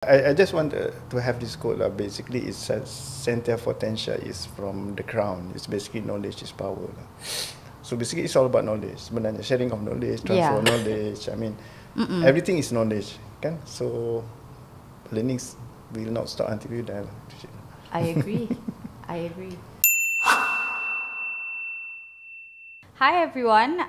I just want to have this quote. Basically, it says center for potential is from the crown. It's basically knowledge is power. So basically, it's all about knowledge. Sebenarnya sharing of knowledge, transfer of knowledge. I mean, everything is knowledge, kan? So learnings will not stop until you die. I agree. I agree. Hi everyone,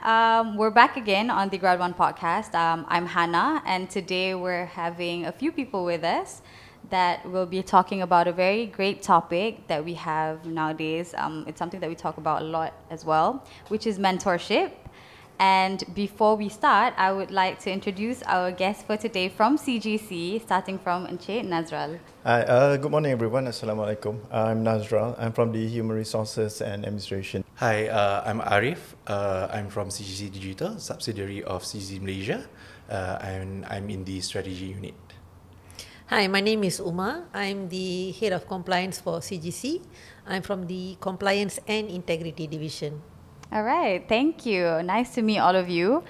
we're back again on the GRADUAN podcast. I'm Hannah, and today we're having a few people with us that will be talking about a very great topic that we have nowadays. It's something that we talk about a lot as well, which is mentorship. And before we start, I would like to introduce our guest for today from CGC, starting from En Nazral. Hi, good morning everyone. Assalamualaikum. I'm Nazral. I'm from the Human Resources and Administration. Hi, I'm Ariff. I'm from CGC Digital, subsidiary of CGC Malaysia, and I'm in the strategy unit. Hi, my name is Uma. I'm the head of compliance for CGC. I'm from the compliance and integrity division. All right, thank you. Nice to meet all of you.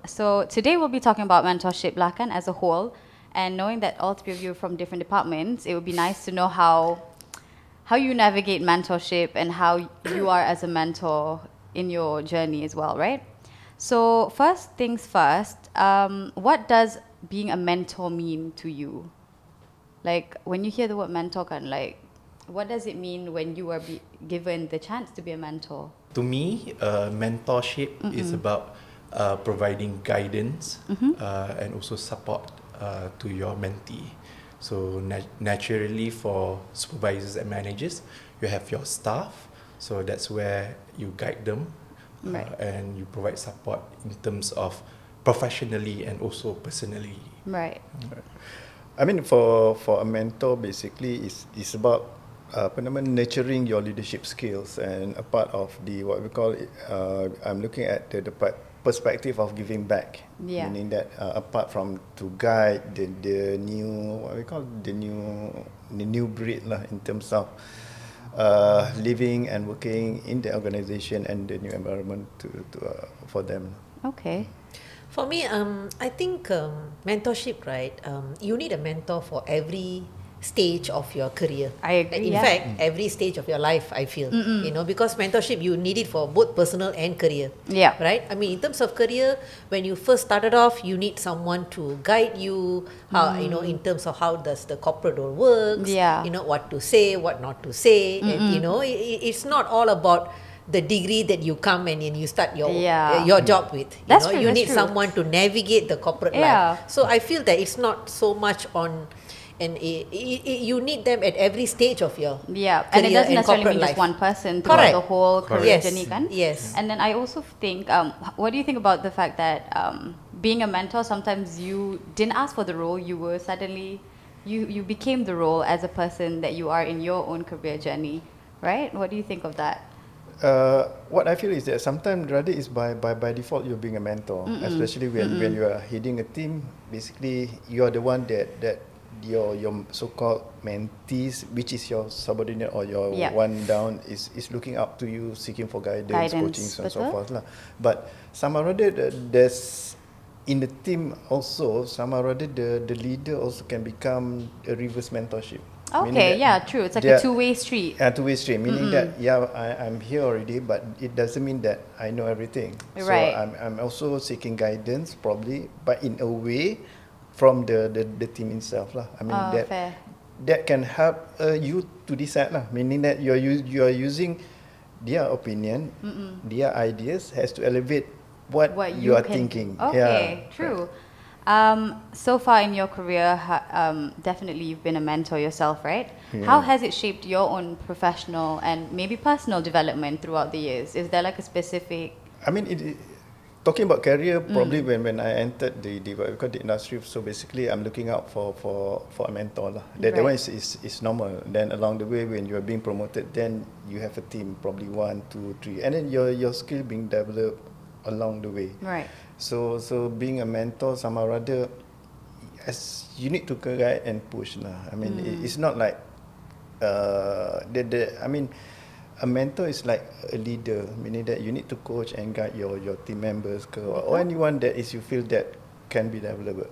So today we'll be talking about mentorship Lakan as a whole, and knowing that all three of you are from different departments, it would be nice to know how you navigate mentorship and how you are as a mentor in your journey as well, right? So first things first, what does being a mentor mean to you? Like when you hear the word mentor, what does it mean when you are given the chance to be a mentor? To me, mentorship is about providing guidance and also support to your mentee. So naturally for supervisors and managers, you have your staff. So that's where you guide them and you provide support in terms of professionally and also personally. Right. I mean, for a mentor, basically, it's about nurturing your leadership skills, and a part of the what we call it, I'm looking at the perspective of giving back, meaning that apart from to guide the new what we call the new breed lah, in terms of living and working in the organization and the new environment for them. Okay. For me, I think mentorship, right? You need a mentor for every stage of your career. I agree. In fact, every stage of your life, I feel, you know, because mentorship, you need it for both personal and career. Yeah. Right? I mean, in terms of career, when you first started off, you need someone to guide you, how, you know, in terms of how does the corporate role works, you know, what to say, what not to say, and, you know, it's not all about the degree that you come and you start your job with. That's you know, true, you need true. someone to navigate the corporate life. So I feel that it's not so much on, and you need them at every stage of your career and it doesn't necessarily mean life. just one person throughout the whole career journey, kan? Yes. And then I also think, what do you think about the fact that being a mentor, sometimes you didn't ask for the role, you were suddenly, you became the role as a person that you are in your own career journey, right? What do you think of that? What I feel is that sometimes rather is by default you're being a mentor, especially when you are heading a team. Basically, you are the one that your so-called mentees, which is your subordinate or your one down, is looking up to you, seeking for guidance, coaching, and so forth lah. But somehow rather there's in the team also somehow rather the leader also can become a reverse mentorship. Okay, true. It's like a two-way street. Two-way street, meaning that I'm here already, but it doesn't mean that I know everything. Right. So I'm also seeking guidance, probably, but in a way from the team itself lah. I mean that can help you to decide lah. Meaning that you are using their opinion, their ideas has to elevate what you are thinking. Okay, true. So far in your career, definitely you've been a mentor yourself, right? How has it shaped your own professional and maybe personal development throughout the years? Is there like a specific... I mean, talking about career, probably when I entered the industry, so basically I'm looking out for a mentor lah. That one is normal. Then along the way, when you are being promoted, then you have a team, probably 1, 2, 3, and then your skill being developed along the way. Right. So being a mentor, somehow rather, as you need to guide and push lah. I mean, it's not like I mean, a mentor is like a leader, meaning that you need to coach and guide your team members or anyone that is you feel that can be developed.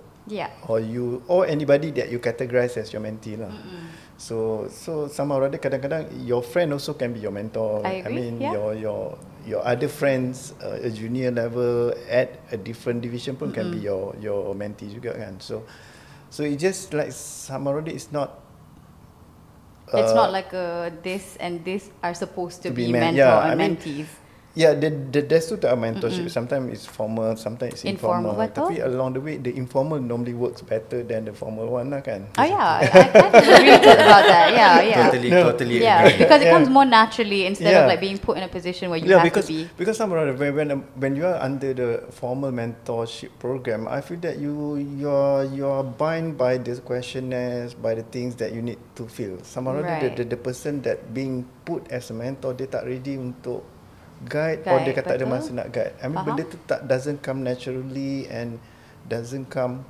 or anybody that you categorize as your mentee lah. So somehow or other kadang-kadang your friend also can be your mentor. I agree, mean your other friends a junior level at a different division pun can be your mentee juga kan. So it just like somehow or other it's not like this and this are supposed to be mentor and mentees. Yeah, there's two type of mentorship. Sometimes it's formal, sometimes it's informal. Tapi along the way, the informal normally works better than the formal one lah kan. Oh yeah, I kind of agree about that. Yeah. Totally Yeah, agree. because it comes more naturally instead of like being put in a position where you have to be. Because when you are under the formal mentorship program, I feel that you are bound by the questionnaires, by the things that you need to fill. Somehow the person that being put as a mentor, dia tak ready untuk guide or dia kata ada masa nak guide. I mean benda tu doesn't come naturally and doesn't come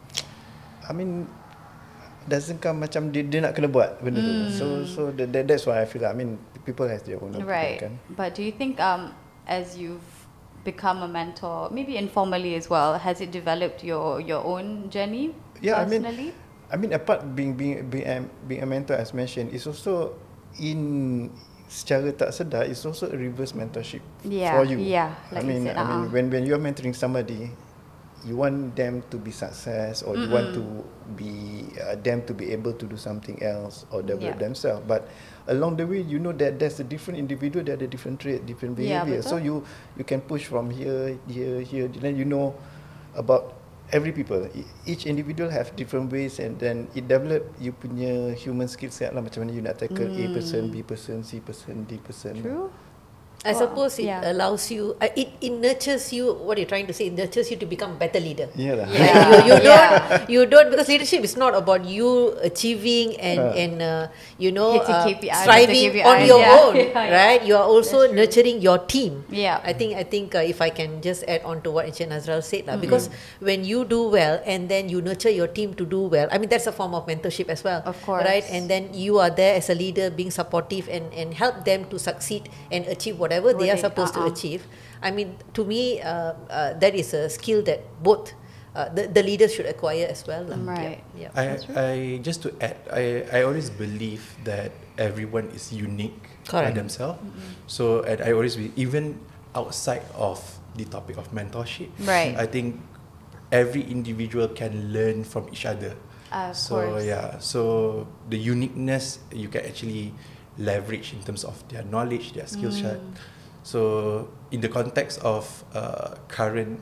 macam dia nak kena buat benda tu. So that's why I feel I mean people has their own opinion kan. But do you think as you've become a mentor, maybe informally as well, has it developed your own journey personally? I mean apart being a mentor as mentioned, it's also secara tak sedar, it's also a reverse mentorship for you. Like I mean when you are mentoring somebody, you want them to be success, or you want to be them to be able to do something else or develop themselves. But along the way, you know that there's a different individual that have a different trait, different behavior. So you can push from here. Then you know about every people. Each individual have different ways, and then it develop you punya human skill set lah, macam mana you nak tackle A person, B person, C person, D person. True. I suppose it allows you, it nurtures you, what you're trying to say, it nurtures you to become a better leader. You don't, because leadership is not about you achieving and striving on your own, right? You are also nurturing your team. I think if I can just add on to what En Nazral said, because when you do well and then you nurture your team to do well, I mean that's a form of mentorship as well, of course, right? And then you are there as a leader being supportive and help them to succeed and achieve whatever they are supposed to achieve. I mean, to me, that is a skill that both the leaders should acquire as well. Right. I just to add, I always believe that everyone is unique by themselves. So, and I always even outside of the topic of mentorship, I think every individual can learn from each other. So the uniqueness you can actually leverage in terms of their knowledge, their skill set. So in the context of current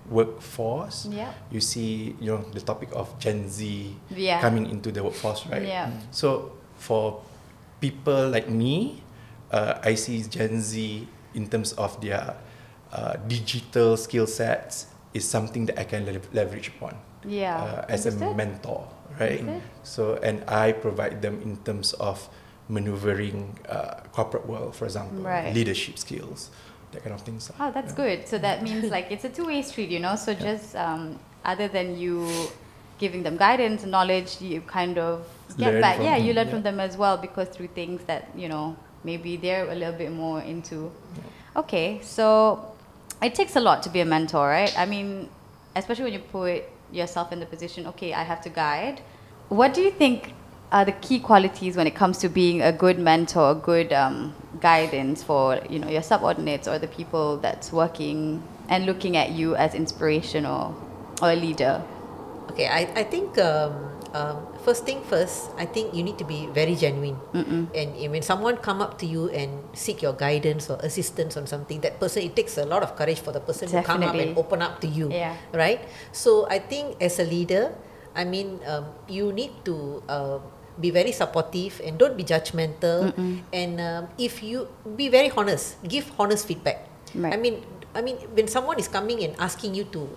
workforce, you see the topic of Gen Z coming into the workforce, right? So for people like me, I see Gen Z in terms of their digital skill sets is something that I can leverage upon as a mentor. Right, so and I provide them in terms of maneuvering corporate world, for example, leadership skills, that kind of things. Oh, that's good. So that means like it's a two-way street, So just other than you giving them guidance and knowledge, you kind of get back. You learn from them as well, because through things that maybe they're a little bit more into. Okay, so it takes a lot to be a mentor, right? I mean, especially when you put yourself in the position, okay, I have to guide. What do you think are the key qualities when it comes to being a good mentor, good guidance for your subordinates or the people that's working and looking at you as inspirational or a leader? Okay, I think first thing first, I think you need to be very genuine. And when someone come up to you and seek your guidance or assistance on something, that person, it takes a lot of courage for the person to come up and open up to you, right? So I think as a leader, I mean, you need to be very supportive and don't be judgmental. And if you be very honest, give honest feedback. I mean, when someone is coming and asking you to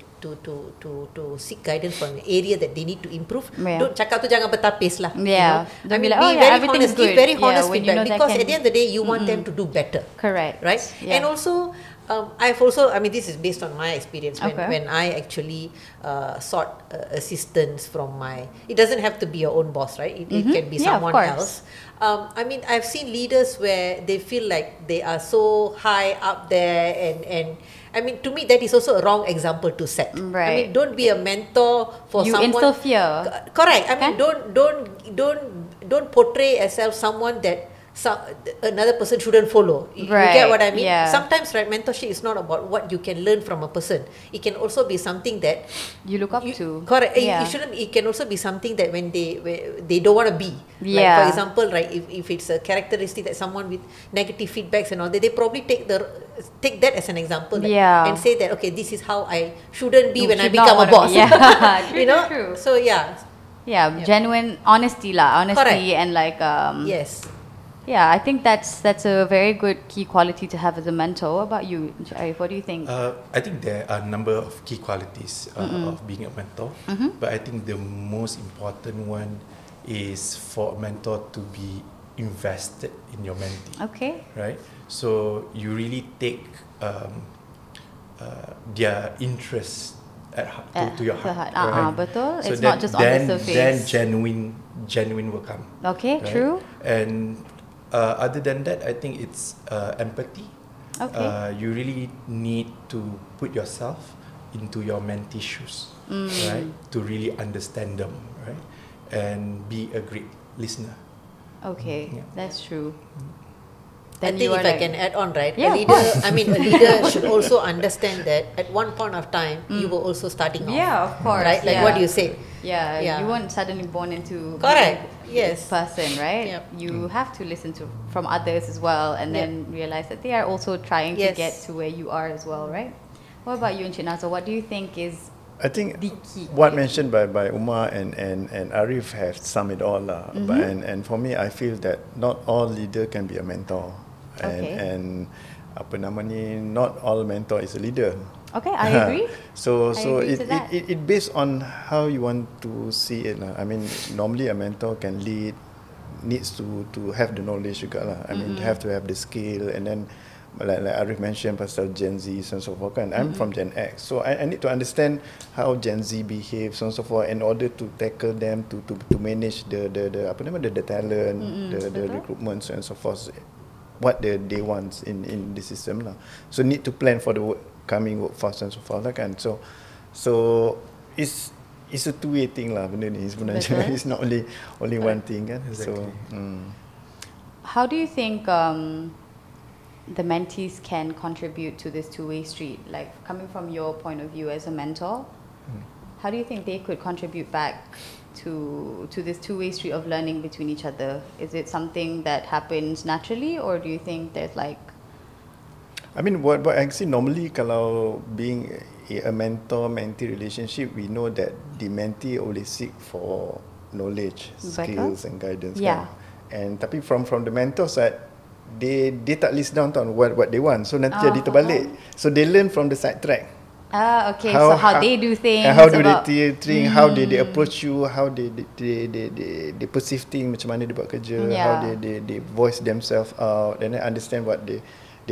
seek guidance from an area that they need to improve, don't cakap tu jangan bertapis lah. I mean, be very honest, give very honest feedback, because at the end of the day, you want them to do better. Correct. Right? And also, I've also, I mean, this is based on my experience when, Okay. when I actually sought assistance from it doesn't have to be your own boss, right? It can be Yeah, of someone course. else. I mean, I've seen leaders where they feel like they are so high up there, and I mean, to me, that is also a wrong example to set. I Right. mean, don't be a mentor for You someone. instill fear. Correct. I mean, Kan? don't portray yourself someone that another person shouldn't follow. You Right, get what I mean? yeah. Sometimes, right, mentorship is not about what you can learn from a person. It can also be something that You look up to. correct. Yeah. It can also be something that when they don't want to be. Like, Yeah. for example, right, if it's a characteristic that someone with negative feedbacks and all that, they probably take that as an example, like, Yeah. and say that, okay, this is how I shouldn't be You when I should not become a wanna boss. be. Yeah. True, You know. true. So yeah. Yeah, genuine honesty lah. Honesty Correct. and like Yes. yeah, I think that's a very good key quality to have as a mentor. What about you, Ariff? What do you think? I think there are a number of key qualities of being a mentor, but I think the most important one is for a mentor to be invested in your mentee. Okay. Right? So you really take their interest to your heart. Right? Betul. So It's not just on the surface. Then genuine will come. Okay, right? true. And other than that, I think it's empathy. Okay. You really need to put yourself into your mentee's shoes, right? To really understand them, right? And be a great listener. Okay, Yeah. that's true. I Then think you if are I like- can add on, right? Yeah, a of leader, course. I mean, a leader should also understand that at one point of time, you were also starting off. Yeah, of course. Right? Like yeah. what you say. Yeah, Yeah. you weren't suddenly born into Correct. being Yes. this person, right? Yep. You have to listen to from others as well, and Yep. then realize that they are also trying to Yes. get to where you are as well, right? What about you, Encik Nazar? What do you think is I think the key? what mentioned by Umar and Ariff have sum it all lah. But and for me, I feel that not all leader can be a mentor, Okay. and apa nama ni, not all mentor is a leader. Okay, I agree. So agree to that. it based on how you want to see it lah. I mean, normally a mentor can lead, needs to have the knowledge juga lah. I mean, have to have the skill, and then like Ariff mentioned pasal Gen Z and so forth kan. I'm from Gen X, so I need to understand how Gen Z behaves and so forth in order to tackle them, to manage the apa nama, the talent, the recruitment and so forth, what they want in the system lah. So need to plan for the coming workforce and so forth lah kan. So it's a two-way thing lah benda ni sebenarnya. Betul. It's not only one thing kan. Exactly. So How do you think the mentees can contribute to this two-way street? Like, coming from your point of view as a mentor, how do you think they could contribute back to this two-way street of learning between each other? Is it something that happens naturally, or do you think there's like... I mean, what I see normally, kalau being a mentor-mentee relationship, we know that the mentee always seek for knowledge, skills and guidance. Yeah. Kan? And tapi from the mentor side, they tak list down what they want. So nanti jadi terbalik. So they learn from the side track. Okay, so how they do things. And how do about- they think, how they approach you, how they perceive things, macam mana dia buat kerja, how they voice themselves out, and then understand what they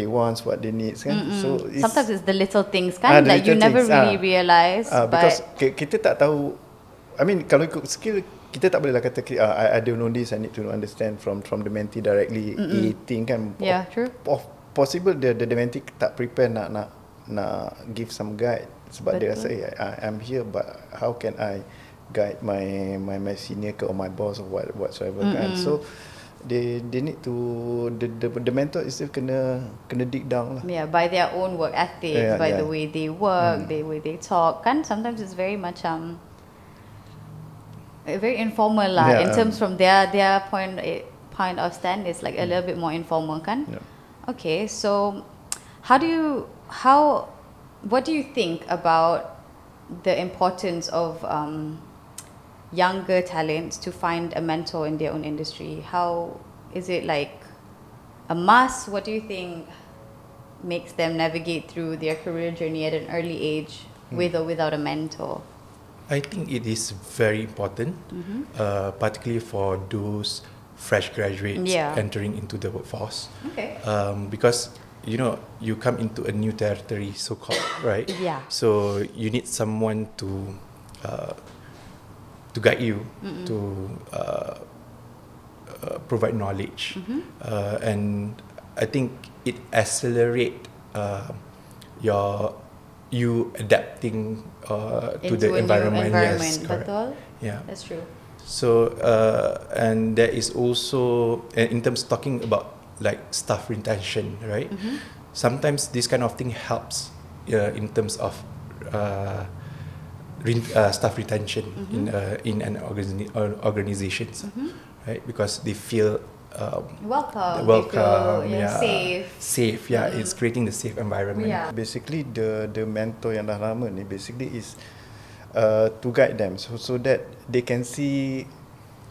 want, what they need kan. So sometimes it's the little things kan, the like you little never things, really realize. because But kita tak tahu. I mean, kalau ikut skill, kita tak boleh lah kata I don't know this, I need to understand from the mentee directly. A thing kan. Yeah, true. Possible the mentee tak prepare nak give some guide, sebab dia rasa I'm here, but how can I guide my senior ke, or my boss or whatsoever kan. So they need to the mentor is still kena dig down lah. yeah, by their own work ethics, by the way they work, the way they talk kan. Sometimes it's very much very informal lah, in terms from their point of stand. It's like a little bit more informal kan. Okay, so what do you think about the importance of younger talents to find a mentor in their own industry? How is it like a must? What do you think makes them navigate through their career journey at an early age with or without a mentor? I think it is very important, particularly for those fresh graduates entering into the workforce. Okay. Because you come into a new territory, so-called, right? Yeah. So you need someone to guide you, to provide knowledge, and I think it accelerate you adapting to the environment. Yes, correct. Betul? Yeah, that's true. So and there is also, in terms talking about like staff retention, right? Sometimes this kind of thing helps in terms of staff retention in an organizations, right? Because they feel welcome, they feel, safe. Yeah, it's creating the safe environment. Yeah. Basically, the mentor yang dah lama ni basically is to guide them so that they can see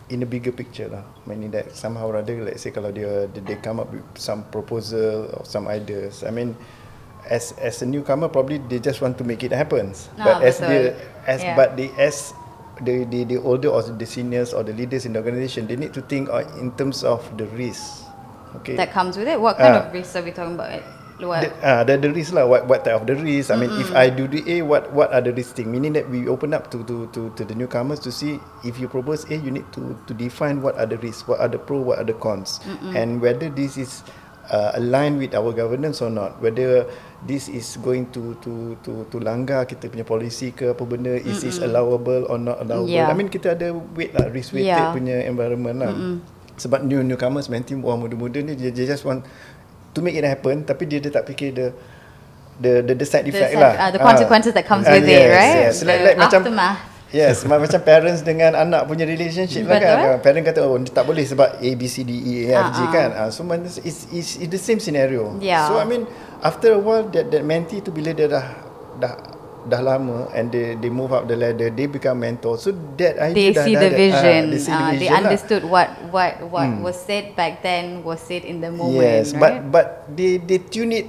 in a bigger picture lah. Meaning that somehow or other, let's say kalau they come up with some proposal or some ideas. I mean, as a newcomer, probably they just want to make it happen. But as the older or the seniors or the leaders in the organization, they need to think in terms of the risk. Okay. That comes with it. What kind of risks are we talking about? The risk lah. What type of the risk? I mean, if I do the A, what are the risk thing? Meaning that we open up to the newcomers to see if you propose A, you need to define what are the risks, what are the pro, what are the cons, and whether this is aligned with our governance or not. Whether this is going to langgar kita punya policy ke apa benda, is this allowable or not allowable? Yeah. I mean, kita ada weight lah, risk weighted punya environment lah. Sebab newcomers, mentee orang muda-muda ni dia just want to make it happen, tapi dia tak fikir the side effect lah, the consequences that comes with it, right? Yes. Like Aftermath. Yes, macam parents dengan anak punya relationship lah kan. Parent kata tak boleh sebab A, B, C, D, E, A, F, G kan. So it's the same scenario. Yeah. So I mean, after a while that mentee tu bila dia dah lama and they move up the ladder, they become mentor. So that idea they see the vision. They lah. understood what was said back then was said in the moment. Yes, right? but they tune it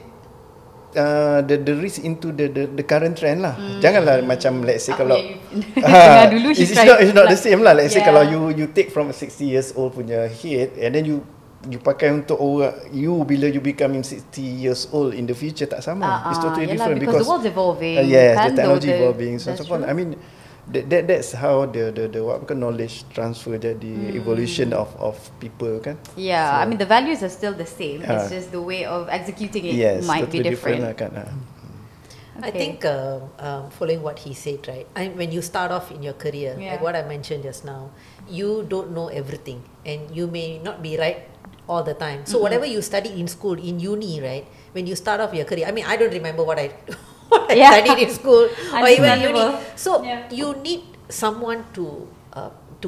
the risk into the current trend lah. Janganlah macam let's say kalau it's not the same lah. Let's say kalau you take from a 60 years old punya head and then you pakai untuk orang bila you becoming 60 years old in the future, tak sama. It's totally different because the world's evolving. Yes, the technology evolving, so on. I mean, that's how the what we call knowledge transfer, jadi evolution of people kan. Yeah, so, I mean the values are still the same. It's just the way of executing it might be different. Lah, kan. I think following what he said, right? When you start off in your career, like what I mentioned just now, you don't know everything and you may not be right all the time. So whatever you studied in school, in uni, right? When you start off your career, I mean, I don't remember what I studied in school or even uni. So you need someone to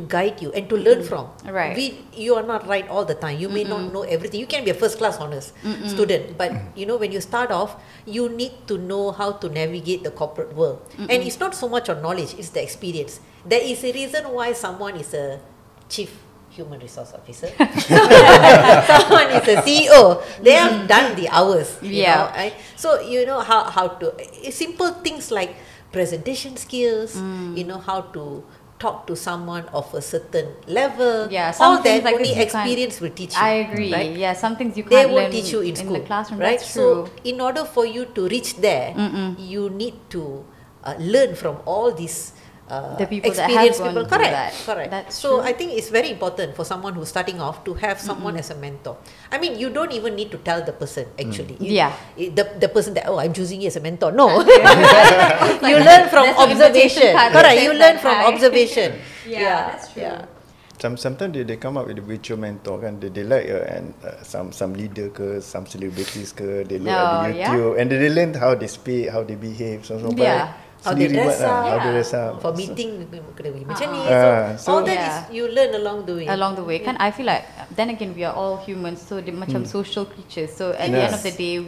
guide you and to learn from. Right. You are not right all the time. You may not know everything. You can be a first class honors student, but when you start off, you need to know how to navigate the corporate world. And it's not so much on knowledge, it's the experience. There is a reason why someone is a chief human resource officer. Someone is a CEO. They have done the hours. You know, right? So you know how to simple things like presentation skills. You know how to talk to someone of a certain level. Yeah, all that like only experience will teach you. I agree. Right? Yeah, some things you they can't won't learn teach you in school, the classroom. Right? That's true. So in order for you to reach there, you need to learn from all these the people experienced that have people. Correct. That's so true. I think it's very important for someone who's starting off to have someone as a mentor. I mean, you don't even need to tell the person actually. The person that I'm choosing you as a mentor. No, you learn from observation. Correct. You learn from observation. Yeah, that's true. Sometimes they come up with a virtual mentor kan. They like some leader ke, some celebrities ke. They look at the YouTube and they learn how they speak, how they behave, so how they dress up. For meeting, kena pergi macam ni. So all that is you learn along the way. Along the way, kan I feel like then again we are all humans, so they macam social creatures. So at the end of the day,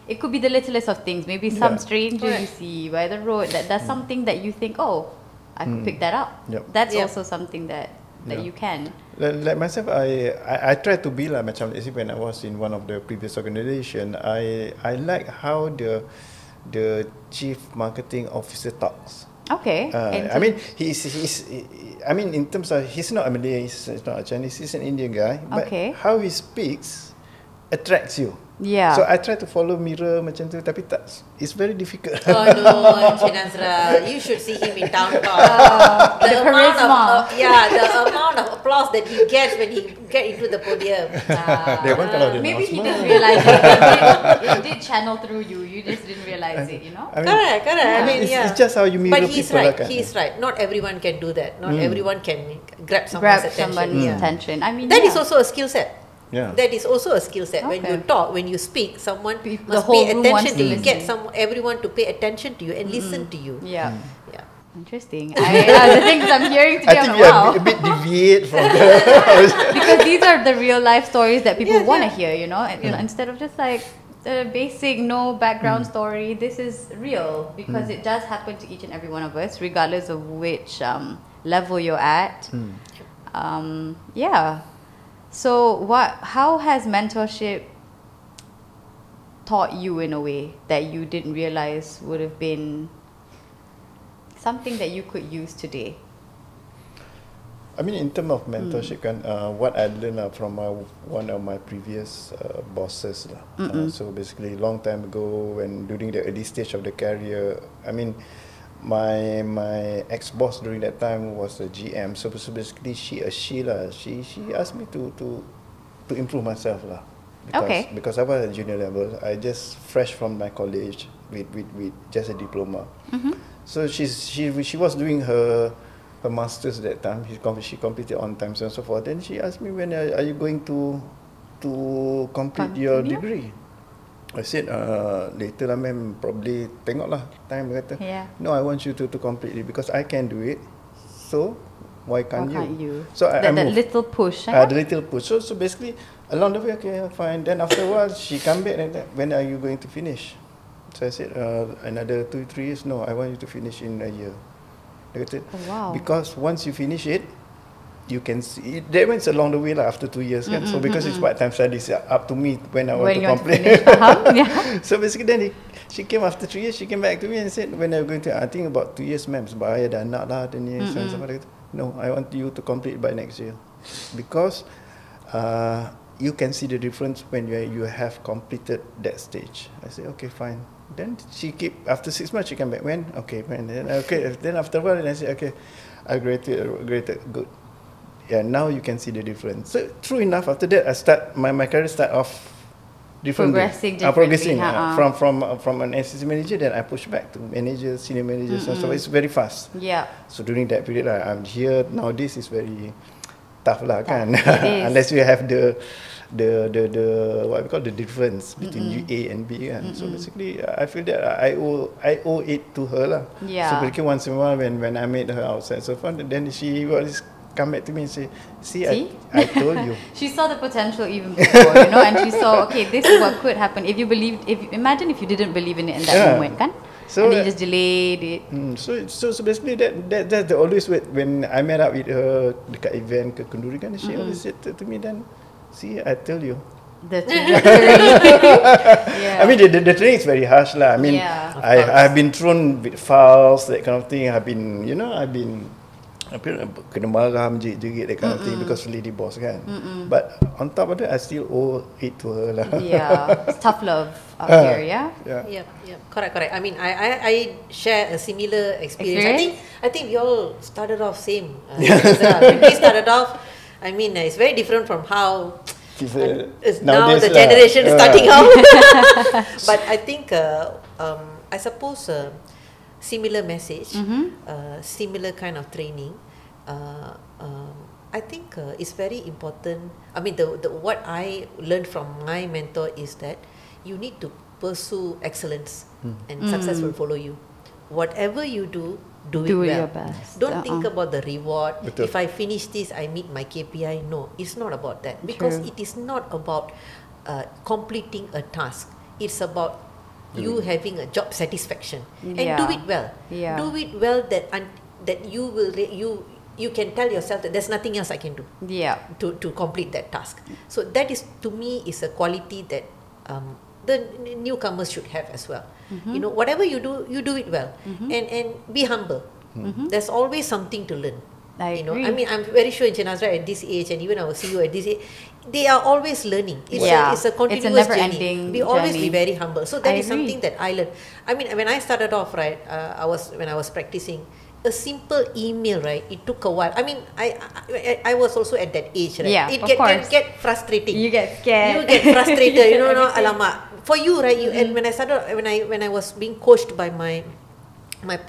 it could be the littlest of things. Maybe some stranger you see by the road that does something that you think, oh, I could pick that up. That's also something that you can. Like myself, I try to be lah macam when I was in one of the previous organisation, I like how the chief marketing officer talks. Okay. I mean, I mean, in terms of he's not a Malay, he's not a Chinese, he's an Indian guy. But how he speaks attracts you. Yeah. So I try to follow mirror macam tu, tapi tak, it's very difficult. Oh no, En Nazral, you should see him in town hall. The amount charisma. the amount of applause that he gets when he get into the podium. Dia pun kalau dia Maybe he smile. didn't realize it. It did channel through you. You just didn't realize it, you know? I mean, Correct. I mean, it's just how you mirror but he's people right. lah kan. He's right. Not everyone can do that. Not everyone can grab someone's Grab attention. someone's Yeah. attention. I mean, That is yeah. also a skill set. Yeah. That is also a skill set. When Okay. you talk, when you speak, someone The must whole pay room attention wants to to you. Get listen. everyone to pay attention to you and listen to you. Yeah. Yeah. Interesting. The things I'm hearing I today, think I'm we like, are wow. a bit deviate from the. Because these are the real life stories that people Yeah, want to yeah. hear, you know? And, you know, instead of just like a basic, no background story, this is real because it does happen to each and every one of us, regardless of which level you're at. Yeah. So, how has mentorship taught you in a way that you didn't realize would have been something that you could use today? I mean, in terms of mentorship, kan, what I learned from one of my previous bosses lah. So basically, long time ago, when during the early stage of the career, I mean, my ex-boss during that time was a GM. So basically, she asked me to improve myself lah. Because I was at junior level, I just fresh from my college with just a diploma. So she was doing her masters that time. She completed on time and so forth. Then she asked me, when are you going to complete your degree? I said, later lah ma'am, probably tengok lah time. Dia kata, no, I want you to complete it because I can do it. So why can't you? So that little push. The little push. So basically, along the way, okay, fine. Then after a while, she come back and when are you going to finish? So I said, another 2-3 years. No, I want you to finish in a year. Dia kata, because once you finish it, you can see it. That means along the way lah, after 2 years kan. So because it's part-time studies, up to me when I want to complete. So basically then she came after 3 years, she came back to me and said, when are you going to? I think about 2 years ma'am, sebab I ada anak lah 10 years. And somebody kata, no, I want you to complete by next year. Because you can see the difference when you have completed that stage. I said, okay, fine. Then she keep, after 6 months she came back. When? Okay, when? Then after a while, I said, okay, I graduated, good. Yeah, now you can see the difference. So true enough, after that I start my career start off differently. Progressing from an assistant manager, then I push back to manager, senior manager. So it's very fast. Yeah. So during that period, I'm here nowadays is very tough lah kan. Unless you have the what we call the difference between A and B kan. So basically, I feel that I owe it to her lah. Yeah. So basically once in a while when I meet her outside so far, then she always come back to me and say, see? I told you. She saw the potential even before, you know, and she saw, okay, this is what could happen if you believed. Imagine if you didn't believe in it in that moment, kan? So and then you just delayed it. So basically that's the always way when I met up with her dekat event ke Kenduri kan, she always said to me then, see, I tell you. The trajectory. I mean the training is very harsh lah. I mean I've been thrown with files, that kind of thing. I've been kena marah, menjerit-jerit, that kind of thing because lady boss kan. But on top of that, I still owe it to her lah. Yeah, it's tough love out here, yeah. Yeah. Correct. I mean, I share a similar experience. I think we all started off same. When we started off, I mean, it's very different from how now the generation is starting out. But I think, I suppose. Similar message, similar kind of training. I think it's very important. I mean, what I learned from my mentor is that you need to pursue excellence, and success will follow you. Whatever you do it well. Your best. Don't think about the reward. Betul. If I finish this, I meet my KPI. No, it's not about that. Because it is not about completing a task. It's about you having a job satisfaction, and do it well. Do it well that you will you can tell yourself that there's nothing else I can do. To complete that task. So that is, to me, is a quality that the newcomers should have as well. You know, whatever you do it well, and be humble. There's always something to learn. I know, agree. I mean, I'm very sure in En Nazral at this age, and even our CEO at this age, they are always learning. It's a continuous journey. We always be very humble. So that is something that I learned. I mean, when I started off, right, when I was practicing, a simple email, right, it took a while. I mean, I was also at that age, right? Yeah, It can get frustrating. You get scared. You get frustrated. You know, alamak. For you, right? You, and when I started, when I was being coached by my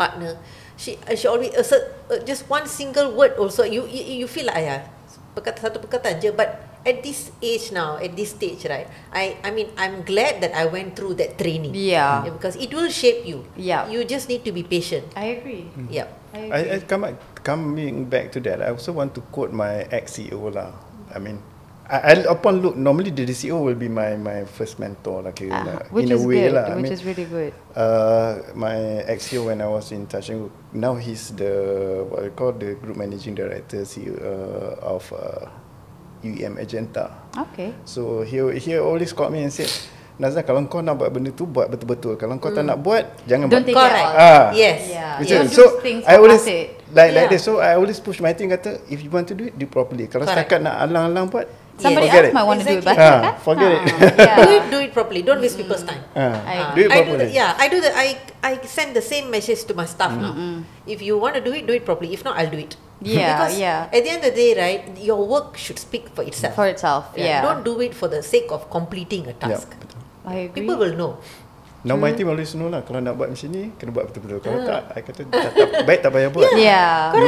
partner, she always just one single word also. You feel like satu perkataan je, but at this age now, at this stage, right? I mean, I'm glad that I went through that training. Yeah. Because it will shape you. Yeah. You just need to be patient. I agree. Yeah. Coming back to that, I also want to quote my ex-CEO lah. I mean, I upon look, normally the CEO will be my first mentor, like in a way lah. Which is really good. My ex-CEO when I was in Tashangu, now he's the what we call the group managing director CEO of UEM Agenta. Okay. So he always called me and said, Nazral, kalau kau nak buat benda tu, buat betul-betul. Kalau kau tak nak buat, jangan Don't buat. take it all. Yes. Yeah. So I always like this. So I always push my team, kata, if you want to do it, do properly. Kalau setakat nak alang-alang buat, somebody else might want to do it better, kan? Forget it. Do it properly. Don't waste people's time. Do it properly. I do that. I send the same message to my staff now. If you want to do it properly. If not, I'll do it. Yeah, because at the end of the day, right, your work should speak for itself. Don't do it for the sake of completing a task. I agree. People will know. Now my team always know lah, kalau nak buat macam ni, kena buat betul-betul. Kalau tak, I kata baik tak payah buat.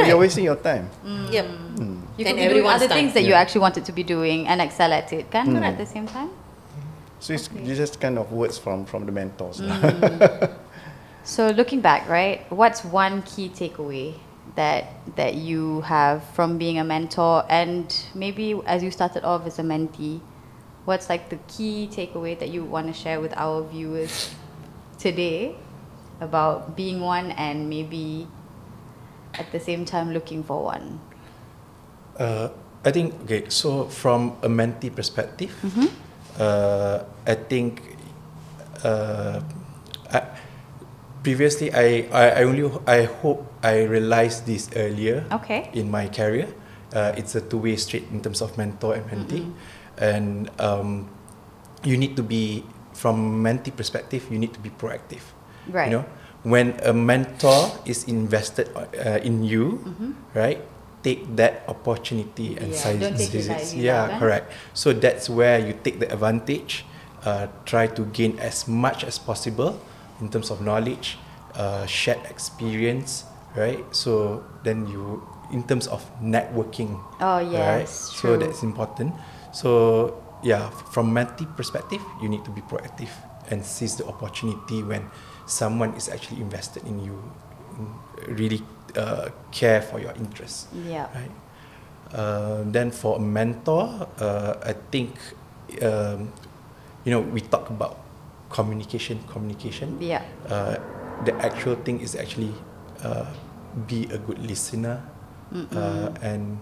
You're wasting your time. You can be doing other things that you actually wanted to be doing and excel at it, kan? At the same time. So it's just kind of words from the mentors. So looking back, right, what's one key takeaway that you have from being a mentor, and maybe as you started off as a mentee, what's like the key takeaway that you want to share with our viewers today about being one and maybe at the same time looking for one? I think, okay, so from a mentee perspective, I think previously I hope I realized this earlier in my career. It's a two-way street in terms of mentor and mentee. And you need to be, from mentee perspective, you need to be proactive. Right. You know, when a mentor is invested in you, right, take that opportunity and seize it. Yeah, correct. So that's where you take the advantage, try to gain as much as possible in terms of knowledge, shared experience, right? So then you, in terms of networking, right? So that's important. So yeah, from mentee perspective, you need to be proactive and seize the opportunity when someone is actually invested in you, really care for your interests. Yeah. Right. Then for a mentor, I think we talk about communication. Yeah. The actual thing is actually be a good listener and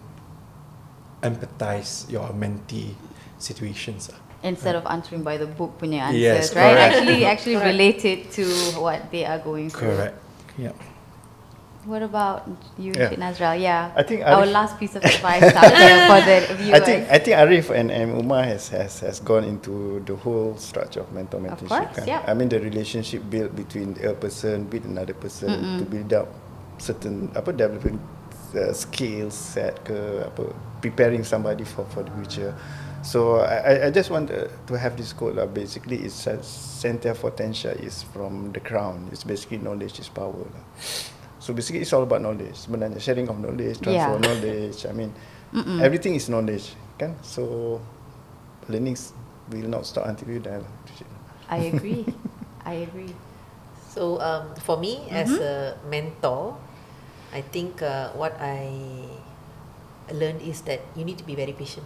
empathize your mentee situations. Instead of answering by the book punya answers, yes, right? Correct. Actually relate it to what they are going through. Correct. Yeah. What about you, Nazral? Yeah. I think our last piece of advice out there for the viewers. I think Ariff and Umar has gone into the whole structure of mentor mentorship. Of course, yeah. I mean the relationship built between a person with another person to build up certain developing skills set preparing somebody for the future. So I just want to have this quote lah. Basically, it's center of potential is from the crown. It's basically knowledge is power lah. So basically, it's all about knowledge. Sebenarnya sharing of knowledge, transfer of knowledge. I mean, everything is knowledge, kan? So learning will not stop until you die. I agree. I agree. So for me, as a mentor, I think what I learned is that you need to be very patient.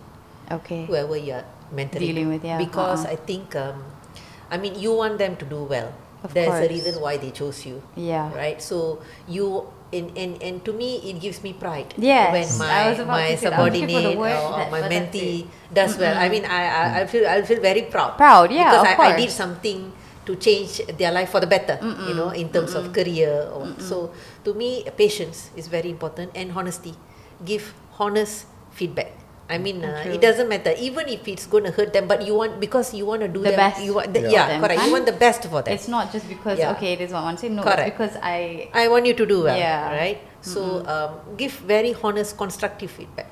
Okay. Whoever you are mentoring, dealing with, because I think, I mean, you want them to do well. There's a reason why they chose you. Yeah. Right. So you and to me it gives me pride. Yes. When my subordinate or my mentee does well. I mean, I feel very proud. Proud, yeah. Because of course. I did something to change their life for the better. You know, in terms of career. So to me, patience is very important, and honesty. give honest feedback. I mean, it doesn't matter, even if it's going to hurt them, but you want, because you want to do the best. You want Yeah, correct. You want the best for them. It's not just because okay, it is what I want to say. No, correct. it's because I want you to do well. Yeah. Right. So give very honest, constructive feedback.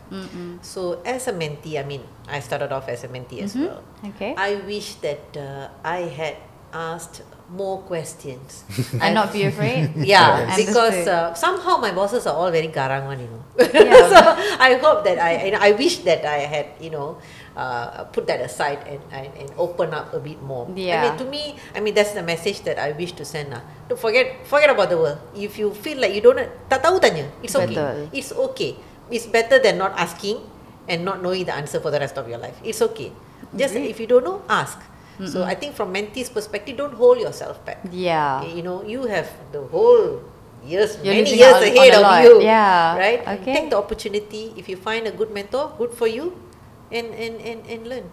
So as a mentee, I mean, I started off as a mentee as well. Okay. I wish that I had asked more questions and not be afraid. Yeah, Understood. because somehow my bosses are all very garang one, Yeah. So I hope that I wish that I had, put that aside and open up a bit more. Yeah. I mean, to me, that's the message that I wish to send. Don't forget about the world. If you feel like you don't, tak tahu tanya, it's okay. Betul. It's okay. It's better than not asking and not knowing the answer for the rest of your life. It's okay. Just if you don't know, ask. So I think from mentee's perspective, don't hold yourself back. Yeah. You have the whole years, You're many losing years on ahead a of lot. you. Yeah. Right? Okay. Take the opportunity. If you find a good mentor, good for you, and learn.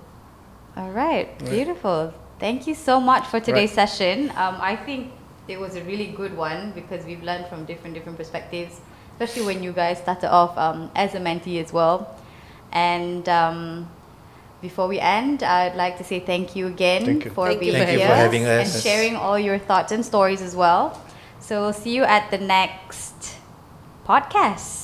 All right. Beautiful. Thank you so much for today's session. I think it was a really good one because we've learned from different perspectives, especially when you guys started off as a mentee as well. And before we end, I'd like to say thank you again for being Thank you here for having us. and sharing all your thoughts and stories as well. So we'll see you at the next podcast.